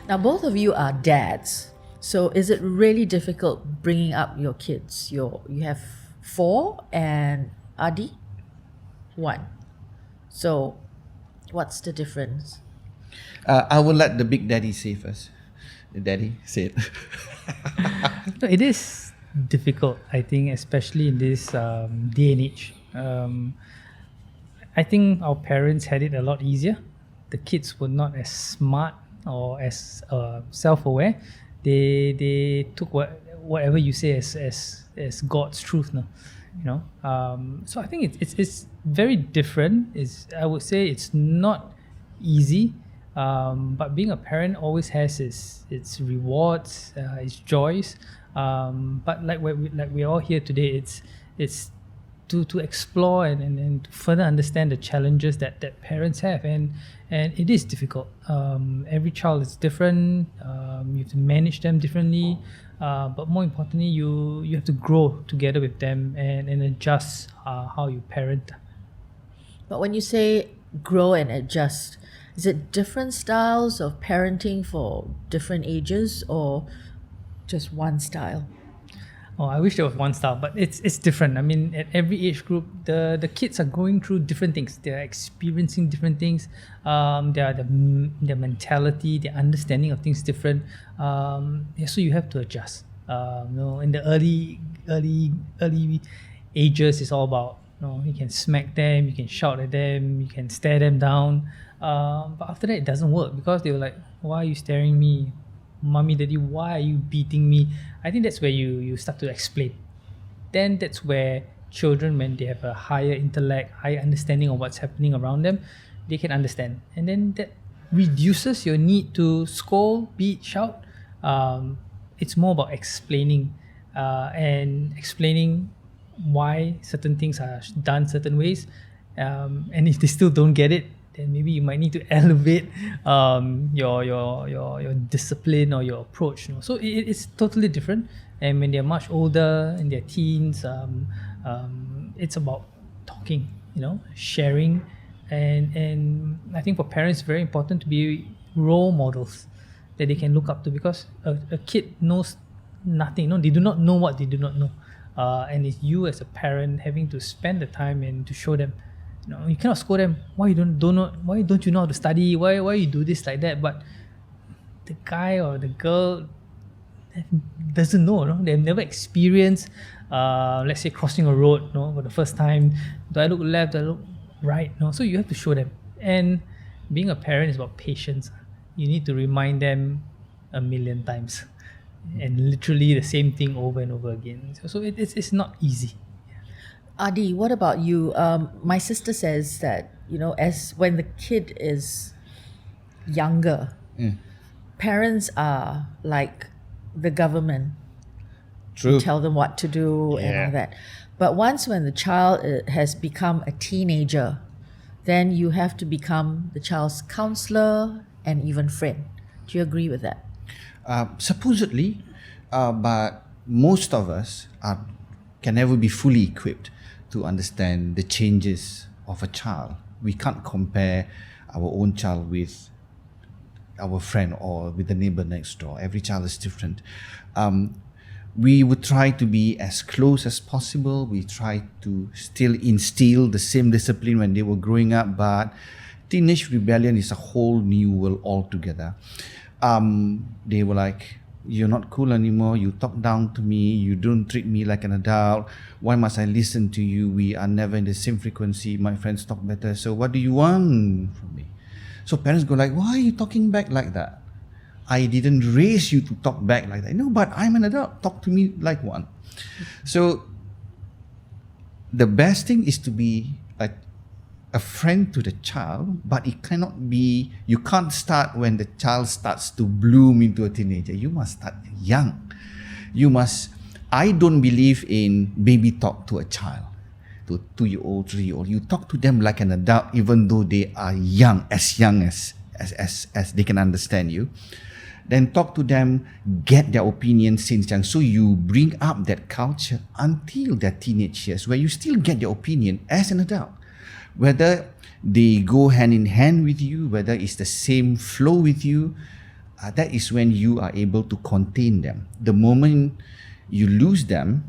Now, both of you are dads. So is it really difficult bringing up your kids? You have 4 and Adi 1. So what's the difference? I will let the big daddy say first. The daddy say it. No, it is difficult, I think, especially in this day and age. I think our parents had it a lot easier. The kids were not as smart or as self-aware. They took whatever you say as God's truth, no? You know. So I think it's very different. I would say it's not easy. But being a parent always has its rewards, its joys. But like we're all here today, it's to explore and to further understand the challenges that parents have, and it is difficult. Every child is different. You have to manage them differently, but more importantly, you have to grow together with them and adjust how you parent. But when you say grow and adjust, is it different styles of parenting for different ages or just one style? Oh, I wish there was one style, but it's different. I mean, at every age group, the kids are going through different things. They're experiencing different things. Their mentality, their understanding of things different. So you have to adjust. In the early ages, it's all about you can smack them, you can shout at them, you can stare them down. But after that, it doesn't work because they were like, "Why are you staring at me? Mommy, daddy, why are you beating me?" I think that's where you start to explain. Then that's where children, when they have a higher intellect, higher understanding of what's happening around them, they can understand. And then that reduces your need to scold, beat, shout. It's more about explaining and explaining why certain things are done certain ways. And if they still don't get it, then maybe you might need to elevate your discipline or your approach. So it's totally different. And when they're much older, in their teens, it's about talking, sharing, and I think for parents, it's very important to be role models that they can look up to, because a kid knows nothing. They do not know what they do not know, and it's you as a parent having to spend the time and to show them. You cannot scold them. Why don't you know how to study? Why you do this like that? But the guy or the girl doesn't know. They've never experienced, let's say, crossing a road. For the first time, do I look left? Do I look right? So you have to show them. And being a parent is about patience. You need to remind them 1,000,000 times, and literally the same thing over and over again. So it's not easy. Adi, what about you? My sister says that, as when the kid is younger, parents are like the government. True. You tell them what to do and all that. But once when the child has become a teenager, then you have to become the child's counselor and even friend. Do you agree with that? Supposedly, but most of us can never be fully equipped to understand the changes of a child. We can't compare our own child with our friend or with the neighbor next door. Every child is different. We would try to be as close as possible. We try to still instill the same discipline when they were growing up, but teenage rebellion is a whole new world altogether. They were like, "You're not cool anymore, you talk down to me, you don't treat me like an adult, why must I listen to you? We are never in the same frequency, my friends talk better, so what do you want from me?" So parents go like, "Why are you talking back like that? I didn't raise you to talk back like that." "No, but I'm an adult, talk to me like one." So the best thing is to be a friend to the child, but it cannot be, you can't start when the child starts to bloom into a teenager. You must start young. I don't believe in baby talk to a child, to 2-year-old, 3-year-old. You talk to them like an adult, even though they are young as they can understand you. Then talk to them, get their opinion since young. So you bring up that culture until their teenage years, where you still get their opinion as an adult. Whether they go hand in hand with you, whether it's the same flow with you, that is when you are able to contain them. The moment you lose them,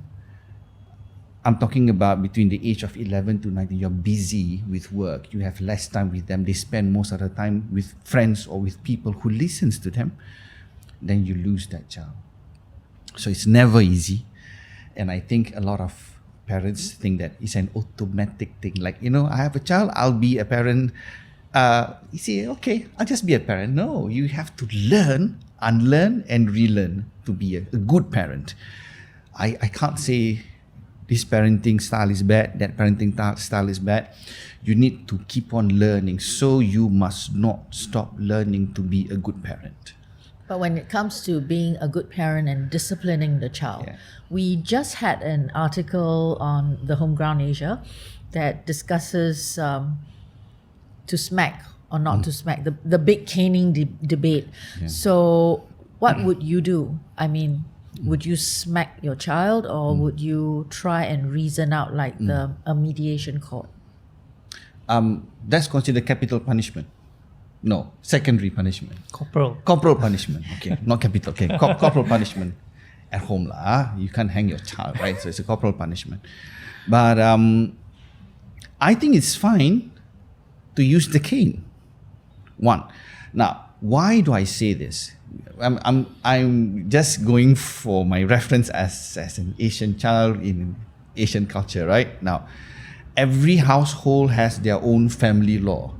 I'm talking about between the age of 11 to 19, you're busy with work, you have less time with them, they spend most of the time with friends or with people who listens to them, then you lose that child. So it's never easy. And I think a lot of parents think that it's an automatic thing. Like, I have a child, I'll be a parent. You say, okay, I'll just be a parent. No, you have to learn, unlearn and relearn to be a good parent. I can't say this parenting style is bad, that parenting style is bad. You need to keep on learning. So you must not stop learning to be a good parent. But when it comes to being a good parent and disciplining the child, we just had an article on TheHomeGround Asia that discusses to smack or not to smack, the big caning debate. So what would you do? I mean, would you smack your child, or would you try and reason out like a mediation court? That's considered capital punishment. No, secondary punishment. Corporal punishment. Okay, not capital. Okay, corporal punishment at home lah. You can't hang your child, right? So it's a corporal punishment. But I think it's fine to use the cane. One. Now, why do I say this? I'm just going for my reference as an Asian child in Asian culture, right? Now, every household has their own family law.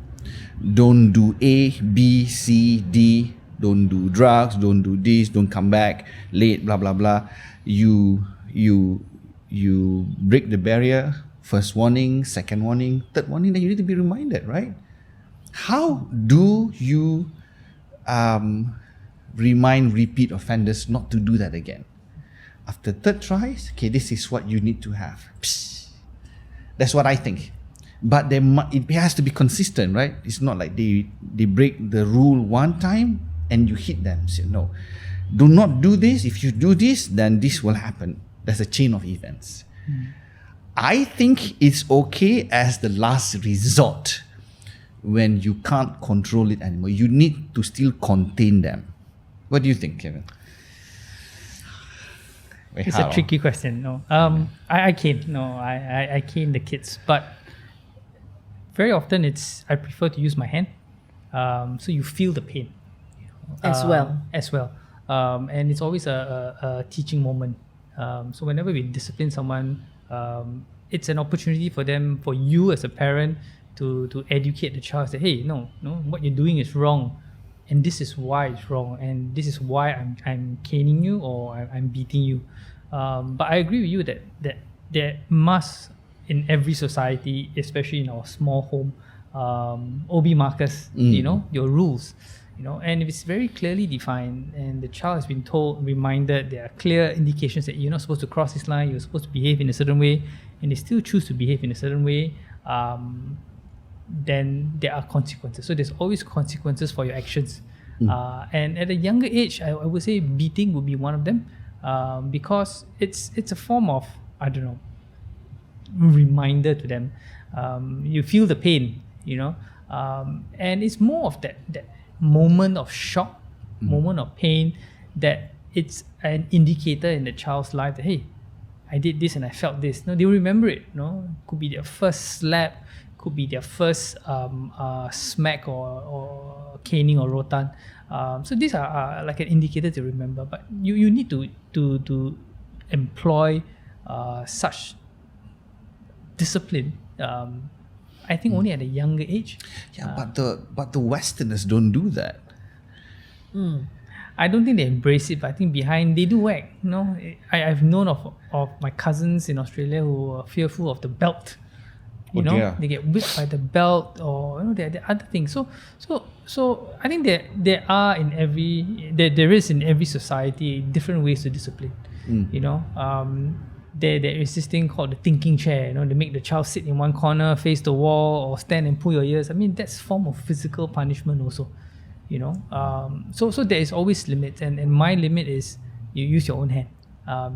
Don't do A, B, C, D. Don't do drugs. Don't do this. Don't come back late. Blah blah blah. You break the barrier. First warning, second warning, third warning. Then you need to be reminded, right? How do you remind repeat offenders not to do that again? After third tries, okay, this is what you need to have. Psst. That's what I think. But it has to be consistent, right? It's not like they break the rule one time and you hit them. So no, do not do this. If you do this, then this will happen. There's a chain of events. I think it's okay as the last resort when you can't control it anymore. You need to still contain them. What do you think, Kevin? It's a tricky question. No, I cane. No, I cane the kids, but very often I prefer to use my hand, so you feel the pain as well. And it's always a teaching moment. So whenever we discipline someone, it's an opportunity for you as a parent to educate the child. Say, hey, no, what you're doing is wrong, and this is why it's wrong, and this is why I'm caning you or I'm beating you. But I agree with you that there must, in every society, especially in our small home, OB markers, your rules, and if it's very clearly defined and the child has been reminded, there are clear indications that you're not supposed to cross this line, you're supposed to behave in a certain way, and they still choose to behave in a certain way, then there are consequences. So there's always consequences for your actions. And at a younger age, I would say beating would be one of them, because it's a form of, I don't know, reminder to them. You feel the pain, and it's more of that moment of shock, moment of pain, that it's an indicator in the child's life that, hey, I did this and I felt this. No, they'll remember it. Could be their first slap, could be their first smack or caning or rotan. So these are like an indicator to remember. But you need to employ such discipline. I think only at a younger age. Yeah, but the Westerners don't do that. I don't think they embrace it, but I think behind they do whack. I've known of my cousins in Australia who are fearful of the belt. They get whipped by the belt, or there are other things. So I think there is in every society different ways to discipline. There is this thing called the thinking chair. They make the child sit in one corner, face the wall, or stand and pull your ears. I mean, that's form of physical punishment also. So there is always limits, and my limit is you use your own hand,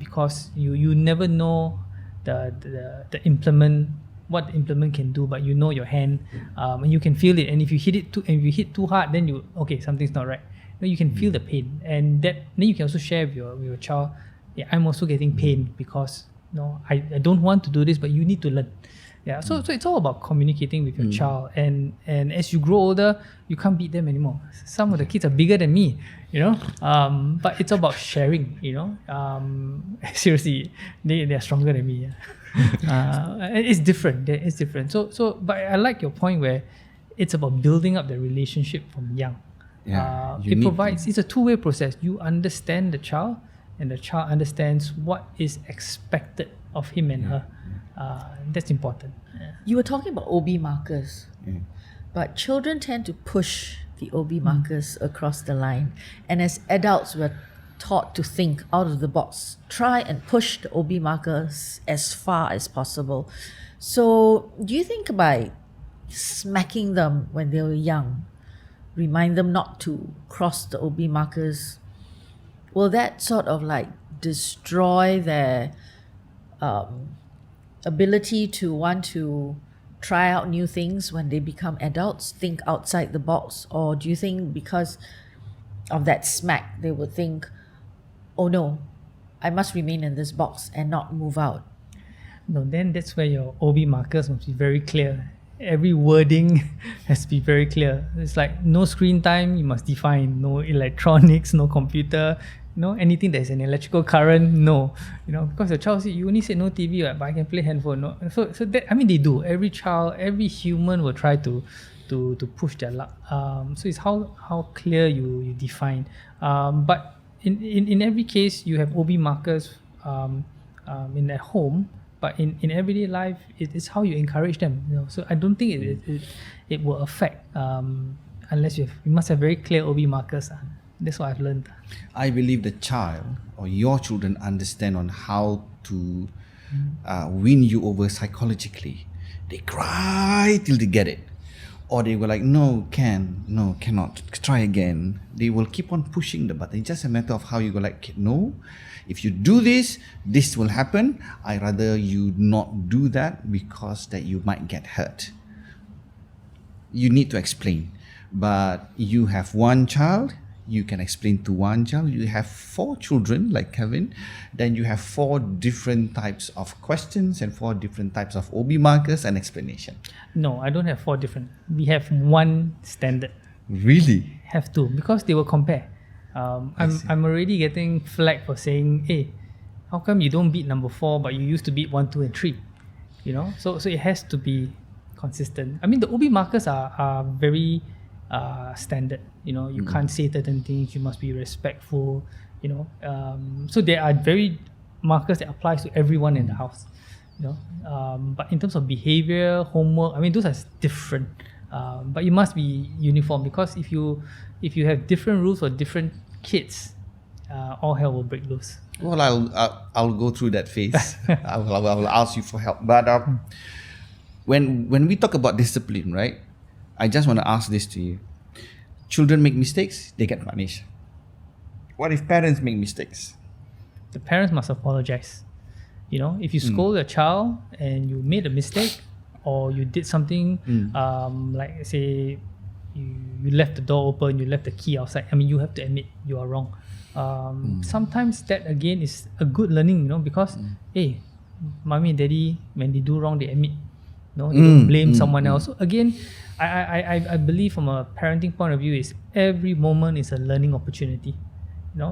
because you never know the implement, what the implement can do, but your hand, and you can feel it. And if you hit too hard, then something's not right. you can feel the pain, and then you can also share with your child. Yeah, I'm also getting pain because I don't want to do this, but you need to learn. Yeah, so it's all about communicating with your child, and as you grow older, you can't beat them anymore. Some of the kids are bigger than me, but it's about sharing. Seriously, they're stronger than me. Yeah. It's different. It's different. So, but I like your point where it's about building up the relationship from young. Yeah, you It need provides. It's a two-way process. You understand the child, and the child understands what is expected of him and her. That's important. Yeah. You were talking about OB markers, but children tend to push the OB markers across the line. And as adults, we're taught to think out of the box, try and push the OB markers as far as possible. So, do you think by smacking them when they were young, remind them not to cross the OB markers, will that sort of like destroy their ability to want to try out new things when they become adults, think outside the box? Or do you think because of that smack, they would think, oh no, I must remain in this box and not move out? No, then that's where your OB markers must be very clear. Every wording has to be very clear. It's like no screen time, you must define. No electronics, no computer, anything that is an electrical current, no. Because the child said, you only said no TV, right? But I can play handphone. No. So that, they do. Every child, every human will try to push their luck. So it's how clear you define. But in every case, you have OB markers in their home. But in everyday life, it's how you encourage them. So I don't think it will affect unless you must have very clear OB markers. That's what I've learned. I believe the child or your children understand on how to win you over psychologically. They cry till they get it. Or they were like, no, cannot, try again. They will keep on pushing the button. It's just a matter of how you go like, no, if you do this, this will happen. I rather you not do that because that you might get hurt. You need to explain. But you have one child, you can explain to one child. You have 4 children like Kevin, then you have 4 different types of questions and 4 different types of OB markers and explanation. No, I don't have 4 different. We have one standard. Really? Have to, because they will compare. I'm already getting flack for saying, hey, how come you don't beat number 4 but you used to beat 1, 2 and 3? So it has to be consistent. The OB markers are very standard. You can't say certain things, you must be respectful, so there are very markers that applies to everyone in the house, but in terms of behavior, homework, those are different, but you must be uniform, because if you have different rules for different kids, all hell will break loose. Well, I'll go through that phase. I will ask you for help. But when we talk about discipline, right? I just want to ask this to you. Children make mistakes, they get punished. What if parents make mistakes? The parents must apologize. If you scold a child and you made a mistake, or you did something, like say you left the door open, you left the key outside. You have to admit you are wrong. Sometimes that again is a good learning, because hey, mommy and daddy, when they do wrong, they admit. They don't blame someone else. So again, I believe from a parenting point of view is every moment is a learning opportunity.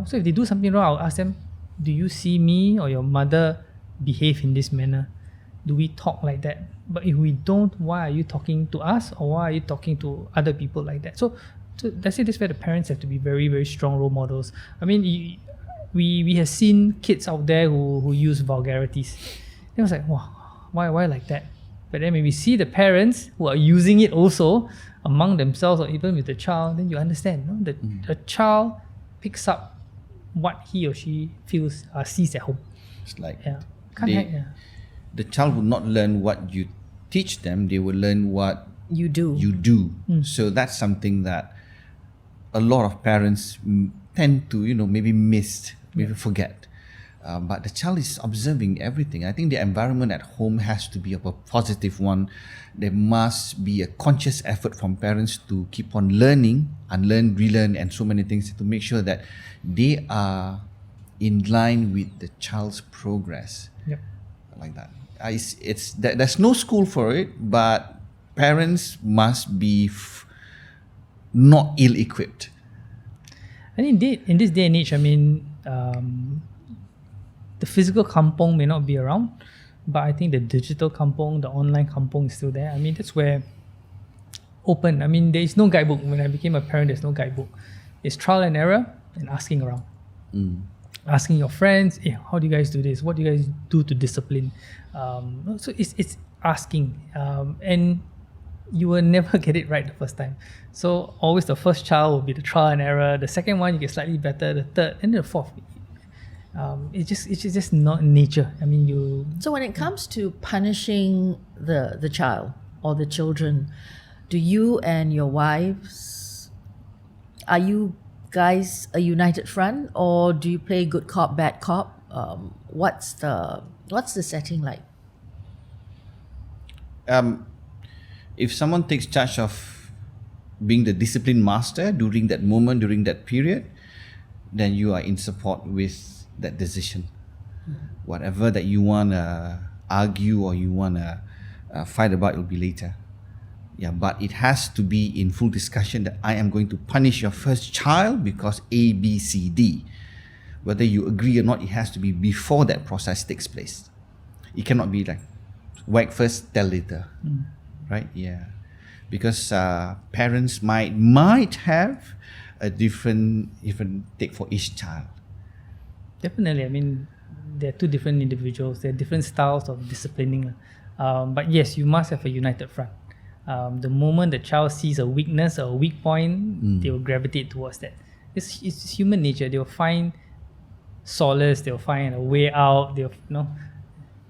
So if they do something wrong, I'll ask them, do you see me or your mother behave in this manner? Do we talk like that? But if we don't, why are you talking to us, or why are you talking to other people like that? So that's it. That's where the parents have to be very, very strong role models. We have seen kids out there who use vulgarities. It was like, wow, why like that? But then when we see the parents who are using it also among themselves or even with the child, then you understand that a child picks up what he or she feels sees at home. It's like The child will not learn what you teach them, they will learn what you do. So that's something that a lot of parents tend to maybe miss, maybe forget. but the child is observing everything. I think the environment at home has to be a positive one. There must be a conscious effort from parents to keep on learning, unlearn, relearn, and so many things to make sure that they are in line with the child's progress. Yep. Like that. There's no school for it, but parents must be not ill-equipped. And indeed, in this day and age, I mean, the physical kampong may not be around, but I think the digital kampong, the online kampong is still there. I mean, that's where open. I mean, there is no guidebook. When I became a parent, there's no guidebook. It's trial and error and asking around. Asking your friends, hey, how do you guys do this? What do you guys do to discipline? So it's asking, and you will never get it right the first time. So always the first child will be the trial and error. The second one you get slightly better. The third and the fourth. It's just not nature. I mean, you. So when it comes to punishing the child or the children, do you and your wives, are you guys a united front, or do you play good cop, bad cop? What's the setting like? If someone takes charge of being the discipline master during that moment, during that period, then you are in support with that decision. Whatever that you want to argue or you want to fight about will be later. Yeah, but it has to be in full discussion that I am going to punish your first child because A, B, C, D. Whether you agree or not, it has to be before that process takes place. It cannot be like whack first, tell later. Right? Yeah. Because parents might have a different take for each child. Definitely. I mean, there are two different individuals. There are different styles of disciplining. But yes, you must have a united front. The moment the child sees a weakness or a weak point, they will gravitate towards that. It's human nature. They will find solace. They will find a way out.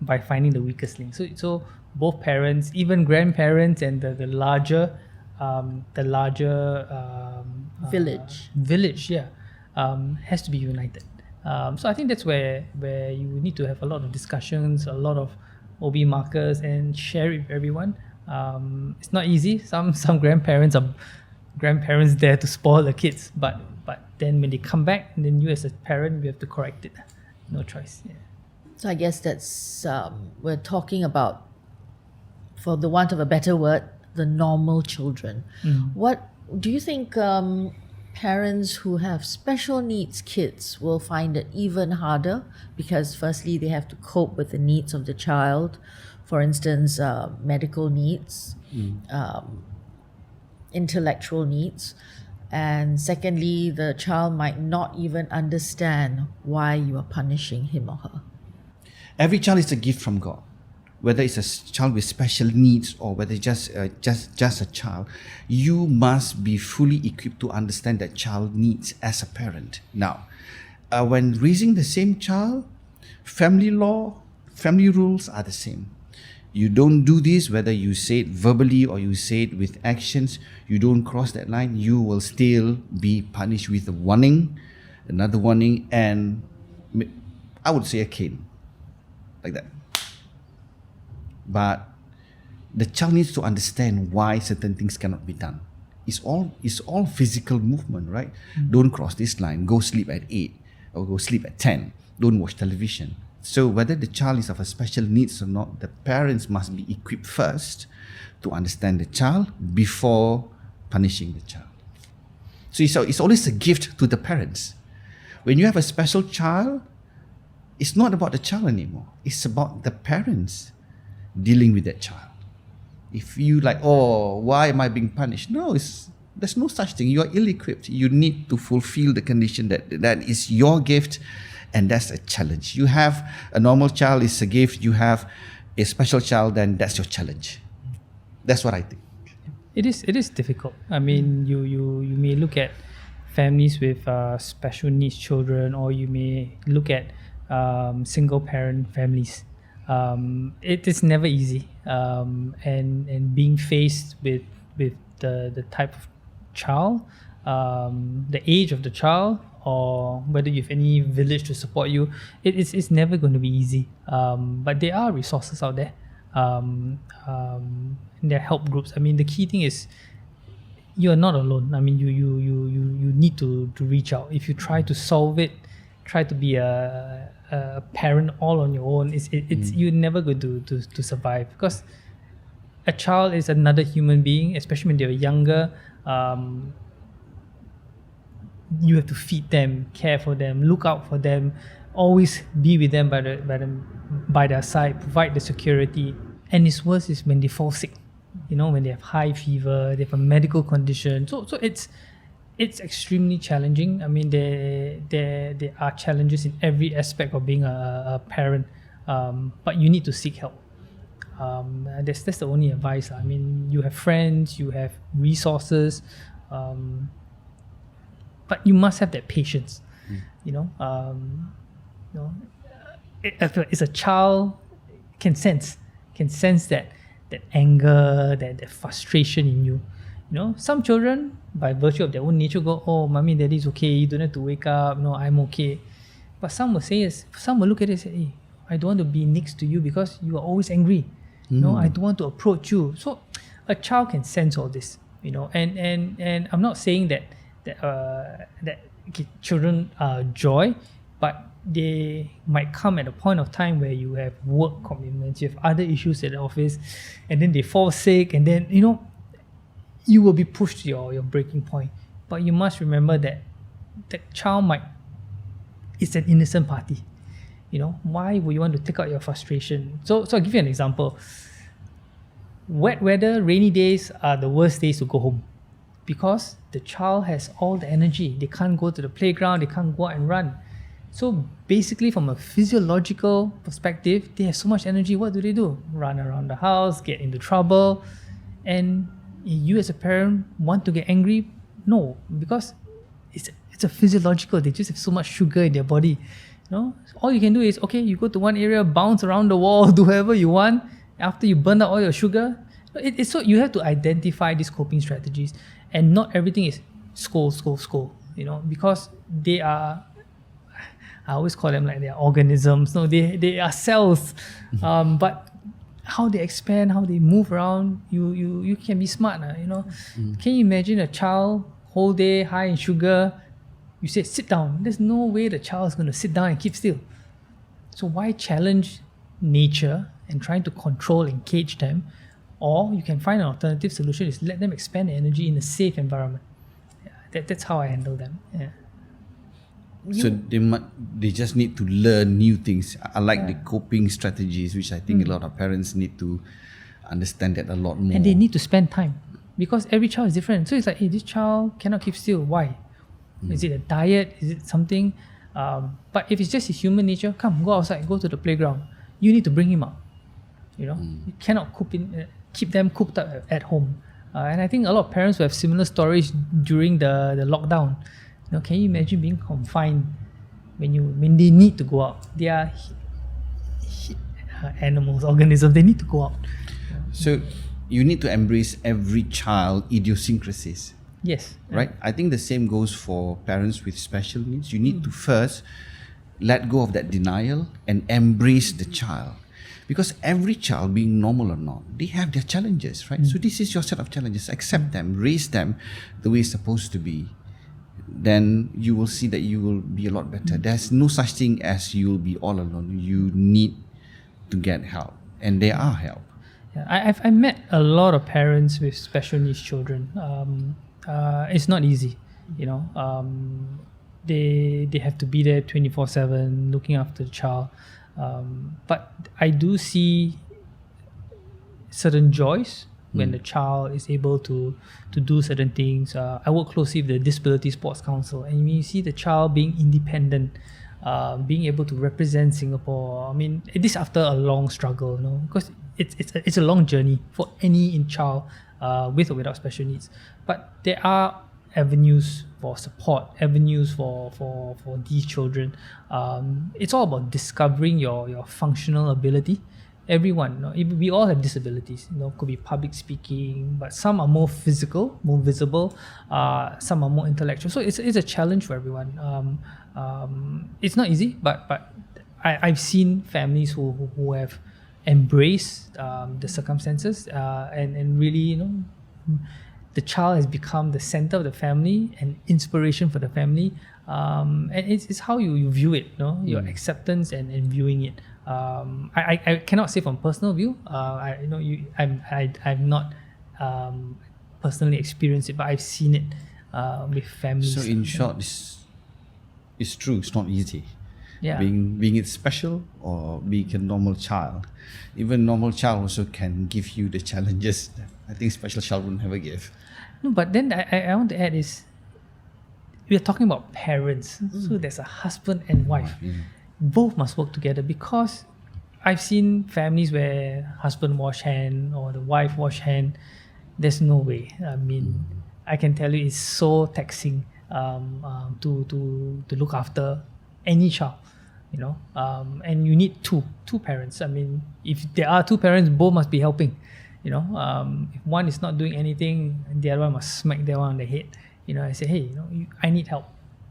By finding the weakest link. So both parents, even grandparents, and the larger village, has to be united. So I think that's where you need to have a lot of discussions, a lot of OB markers, and share it with everyone. It's not easy. Some grandparents are grandparents there to spoil the kids, but then when they come back, then you as a parent, you have to correct it. No choice. Yeah. So I guess that's we're talking about, for the want of a better word, the normal children. What do you think parents who have special needs kids will find it even harder? Because firstly, they have to cope with the needs of the child. For instance, medical needs, intellectual needs. And secondly, the child might not even understand why you are punishing him or her. Every child is a gift from God. Whether it's a child with special needs or whether it's just a child, you must be fully equipped to understand that child needs as a parent. Now, when raising the same child, family law, family rules are the same. You don't do this, whether you say it verbally or you say it with actions, you don't cross that line, you will still be punished with a warning, another warning, and I would say a cane. Like that. But the child needs to understand why certain things cannot be done. It's all physical movement, right? Don't cross this line. Go sleep at 8 or go sleep at 10. Don't watch television. So whether the child is of a special needs or not, the parents must be equipped first to understand the child before punishing the child. So it's always a gift to the parents. When you have a special child, it's not about the child anymore. It's about the parents dealing with that child. If you like, oh, why am I being punished? No, there's no such thing. You are ill-equipped. You need to fulfill the condition that is your gift, and that's a challenge. You have a normal child is a gift. You have a special child, then that's your challenge. That's what I think. It is difficult. I mean, you may look at families with special needs children, or you may look at single parent families. It is never easy, and being faced with the type of child, the age of the child, or whether you have any village to support you, it's never going to be easy. But there are resources out there. And there are help groups. I mean, the key thing is you are not alone. I mean, you need to reach out. If you try to solve it, try to be a parent all on your own, it's you're never going to survive, because a child is another human being, especially when they're younger. You have to feed them, care for them, look out for them, always be with them by their side, provide the security. And it's worse is when they fall sick, when they have high fever, they have a medical condition. So it's extremely challenging. I mean, there are challenges in every aspect of being a parent, but you need to seek help. That's the only advice. I mean, you have friends, you have resources, but you must have that patience. It's a child can sense that anger, that frustration in you. Some children, by virtue of their own nature, go, "Oh, mommy, daddy's okay. You don't have to wake up. No, I'm okay." But some will look at it and say, "Hey, I don't want to be next to you because you are always angry. I don't want to approach you." So a child can sense all this, and I'm not saying that children are joy, but they might come at a point of time where you have work commitments, you have other issues at the office, and then they fall sick, and then you will be pushed to your breaking point. But you must remember that the child it's an innocent party. Why would you want to take out your frustration? So I'll give you an example. Wet weather, rainy days are the worst days to go home, because the child has all the energy. They can't go to the playground, they can't go out and run. So basically, from a physiological perspective, they have so much energy. What do? Run around the house, get into trouble. And you as a parent want to get angry? No, because it's a physiological. They just have so much sugar in their body. All you can do is, okay, you go to one area, bounce around the wall, do whatever you want. After you burn out all your sugar, so you have to identify these coping strategies, and not everything is scold, because they are. I always call them like they are organisms. No, they are cells, but how they expand, how they move around, you can be smart. Can you imagine a child whole day high in sugar? You say sit down. There's no way the child is going to sit down and keep still. So why challenge nature and trying to control and cage them? Or you can find an alternative solution, is let them expand their energy in a safe environment. That's how I handle them. Yeah. So they just need to learn new things. I like the coping strategies, which I think a lot of parents need to understand that a lot more. And they need to spend time, because every child is different. So it's like, hey, this child cannot keep still. Why? Is it a diet? Is it something? But if it's just his human nature, come, go outside, go to the playground. You need to bring him up. You cannot keep them cooped up at home. And I think a lot of parents will have similar stories during the lockdown. Can you imagine being confined when they need to go out? They are animals, organisms. They need to go out. So you need to embrace every child idiosyncrasies. Yes. Right? I think the same goes for parents with special needs. You need to first let go of that denial and embrace the child. Because every child, being normal or not, they have their challenges, right? So this is your set of challenges. Accept them, raise them the way it's supposed to be. Then you will see that you will be a lot better. There's no such thing as you'll be all alone. You need to get help, and there are help. Yeah, I've met a lot of parents with special needs children. It's not easy, They have to be there 24/7, looking after the child. But I do see certain joys when the child is able to do certain things. I work closely with the Disability Sports Council, and when you see the child being independent, being able to represent Singapore. I mean, this after a long struggle, because it's a long journey for any child with or without special needs. But there are avenues for support, avenues for these children. It's all about discovering your functional ability everyone, we all have disabilities. Could be public speaking, but some are more physical, more visible. Some are more intellectual. So it's a challenge for everyone. It's not easy, but I've seen families who have embraced the circumstances and really, the child has become the center of the family and inspiration for the family. And it's how you view it, your acceptance and viewing it. I cannot say from personal view. I've not personally experienced it, but I've seen it with families. So in short, it's true. It's not easy. Yeah. Being it special or being a normal child. Even normal child also can give you the challenges that I think special child would never give. No, but then I want to add is, we're talking about parents. So there's a husband and wife. Both must work together, because I've seen families where husband wash hand or the wife wash hand. There's no way. I mean, I can tell you it's so taxing to look after any child, and you need two parents. I mean, if there are two parents, both must be helping. If one is not doing anything, the other one must smack the one on the head. I say, hey, I need help.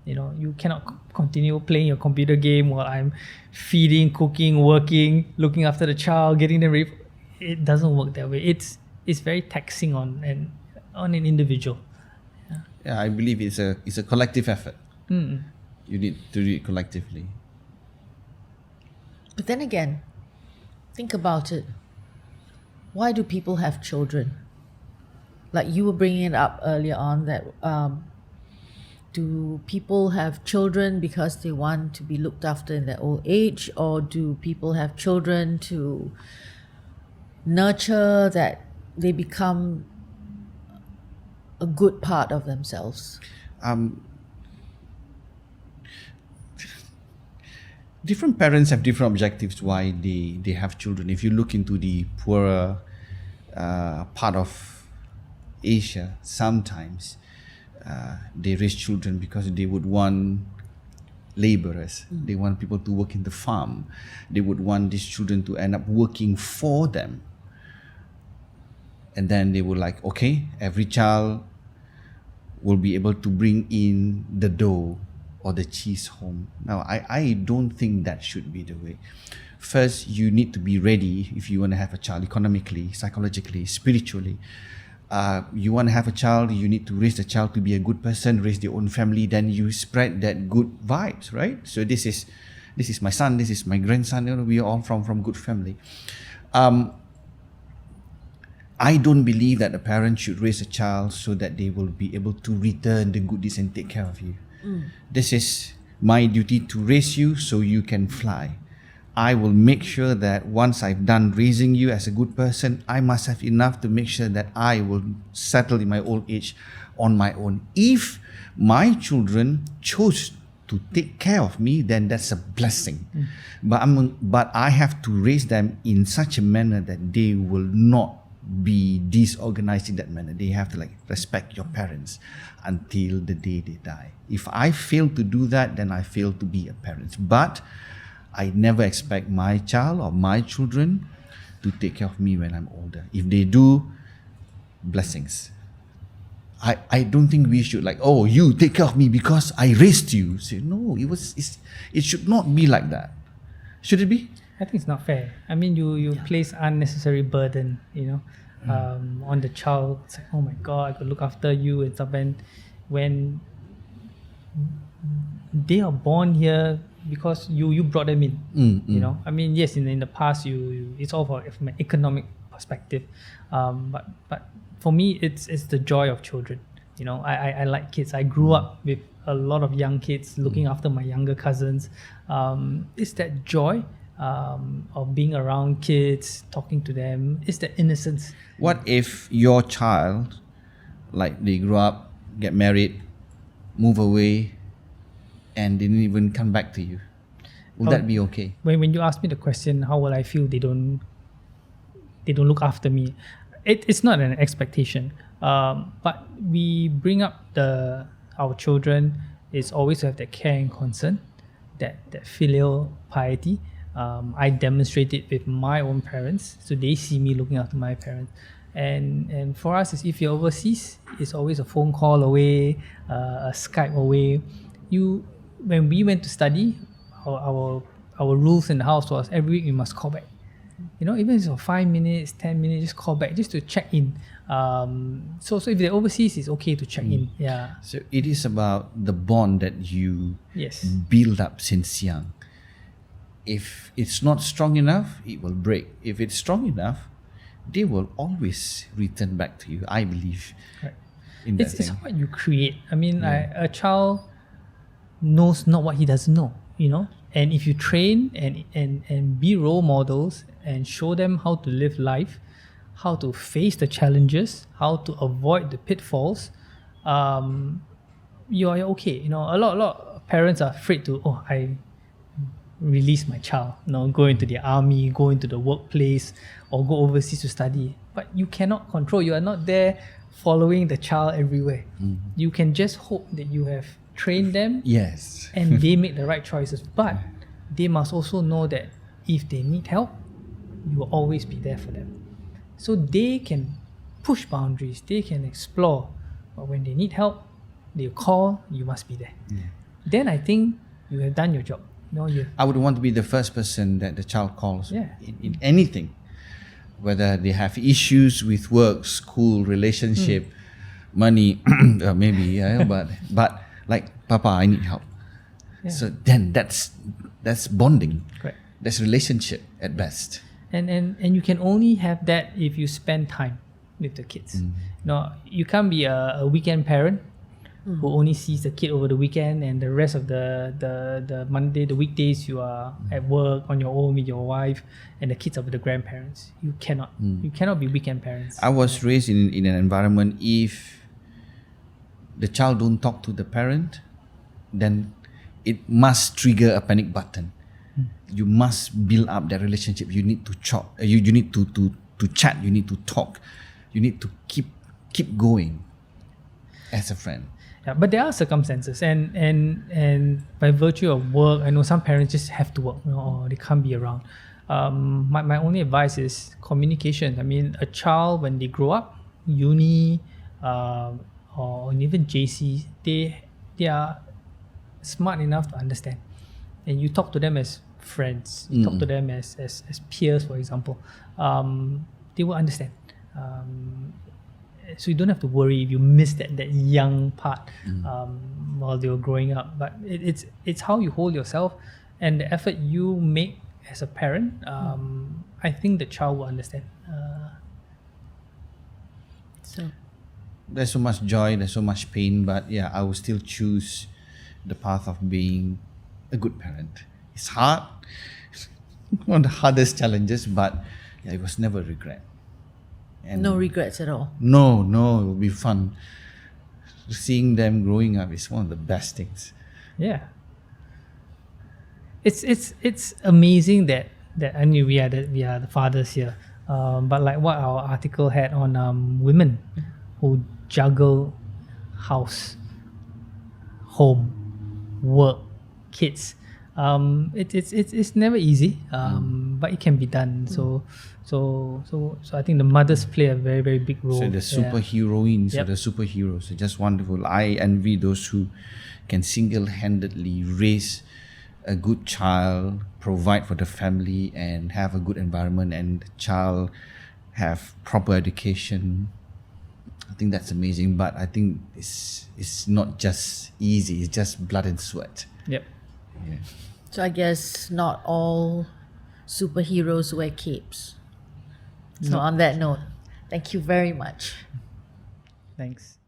You cannot continue playing your computer game while I'm feeding, cooking, working, looking after the child, getting them ready. It doesn't work that way. It's very taxing on an individual. Yeah, I believe it's a collective effort. Mm. You need to do it collectively. But then again, think about it. Why do people have children? Like you were bringing it up earlier on, that do people have children because they want to be looked after in their old age, or do people have children to nurture that they become a good part of themselves? Different parents have different objectives why they have children. If you look into the poorer part of Asia, sometimes they raise children because they would want laborers. They want people to work in the farm. They would want these children to end up working for them. And then they would like, okay, every child will be able to bring in the dough or the cheese home. Now, I don't think that should be the way. First, you need to be ready if you want to have a child economically, psychologically, spiritually. You want to have a child, you need to raise the child to be a good person, raise their own family, then you spread that good vibes, right? So this is my son, this is my grandson, we are all from good family. I don't believe that a parent should raise a child so that they will be able to return the goodies and take care of you. This is my duty to raise you so you can fly. I will make sure that once I've done raising you as a good person, I must have enough to make sure that I will settle in my old age on my own. If my children chose to take care of me, then that's a blessing. But I have to raise them in such a manner that they will not be disorganized in that manner. They have to respect your parents until the day they die. If I fail to do that, then I fail to be a parent. But I never expect my child or my children to take care of me when I'm older. If they do, blessings. I don't think we should you take care of me because I raised you. Say, no, it should not be like that. Should it be? I think it's not fair. I mean, you place unnecessary burden, on the child. It's like, oh my God, I could look after you and stuff. And when they are born here because you brought them in, I mean, yes, in the past, it's all from an economic perspective, but for me, it's the joy of children. I like kids. I grew up with a lot of young kids, looking after my younger cousins. It's that joy of being around kids, talking to them. It's the innocence. What if your child, they grow up, get married, move away, and didn't even come back to you? Will that be okay? When you ask me the question, how will I feel? They don't look after me. It's not an expectation, but we bring up our children is always to have that care and concern, that filial piety. I demonstrate it with my own parents, so they see me looking after my parents. And for us, is if you're overseas, it's always a phone call away, a Skype away. When we went to study, our rules in the house was every week we must call back. Even if it's for 5 minutes, 10 minutes, just call back just to check in. So if they're overseas, it's okay to check in. Yeah. So it is about the bond that you Yes. build up since young. If it's not strong enough, it will break. If it's strong enough, they will always return back to you, I believe. Right. In that It's thing. what you create. I mean, a child knows not what he doesn't know, And if you train and be role models and show them how to live life, how to face the challenges, how to avoid the pitfalls, you're okay. A lot of parents are afraid to, I release my child, go into the army, go into the workplace, or go overseas to study. But you cannot control. You are not there following the child everywhere. You can just hope that you have trained them Yes. and they make the right choices. But they must also know that if they need help, you will always be there for them. So they can push boundaries, they can explore. But when they need help, they call, you must be there. Then I think you have done your job. I would want to be the first person that the child calls Yeah. in anything. Whether they have issues with work, school, relationship, money, maybe, but like, Papa, I need help. Yeah. So then that's bonding. Correct. That's relationship at best. And you can only have that if you spend time with the kids. You can't be a weekend parent who only sees the kid over the weekend, and the rest of the Monday, the weekdays, you are at work on your own with your wife, and the kids are with the grandparents. You cannot. You cannot be weekend parents. I was raised in an environment, if the child don't talk to the parent, then it must trigger a panic button. You must build up that relationship. You need to chop. You need to chat. You need to talk. You need to keep going as a friend. Yeah, but there are circumstances, and by virtue of work, I know some parents just have to work, or they can't be around. My only advice is communication. I mean, a child, when they grow up, uni, or even JC, they are smart enough to understand, and you talk to them as friends. You talk to them as peers, for example. They will understand. So you don't have to worry if you miss that young part while they were growing up. But it's how you hold yourself and the effort you make as a parent. I think the child will understand. So There's so much joy, there's so much pain, but I will still choose the path of being a good parent. It's hard, one of the hardest challenges, but it was never regret. And no regrets at all. No, it will be fun. Seeing them growing up is one of the best things. Yeah. It's amazing that I knew we are the fathers here. But like what our article had on women who juggle house, home, work, kids. It's never easy, but it can be done. So I think the mothers play a very, very big role. So the superheroines or Yep. the superheroes are just wonderful. I envy those who can single-handedly raise a good child, provide for the family, and have a good environment, and the child have proper education. I think that's amazing, but I think it's not just easy. It's just blood and sweat. Yep. Yeah. So I guess not all superheroes wear capes. So on that note, thank you very much. Thanks.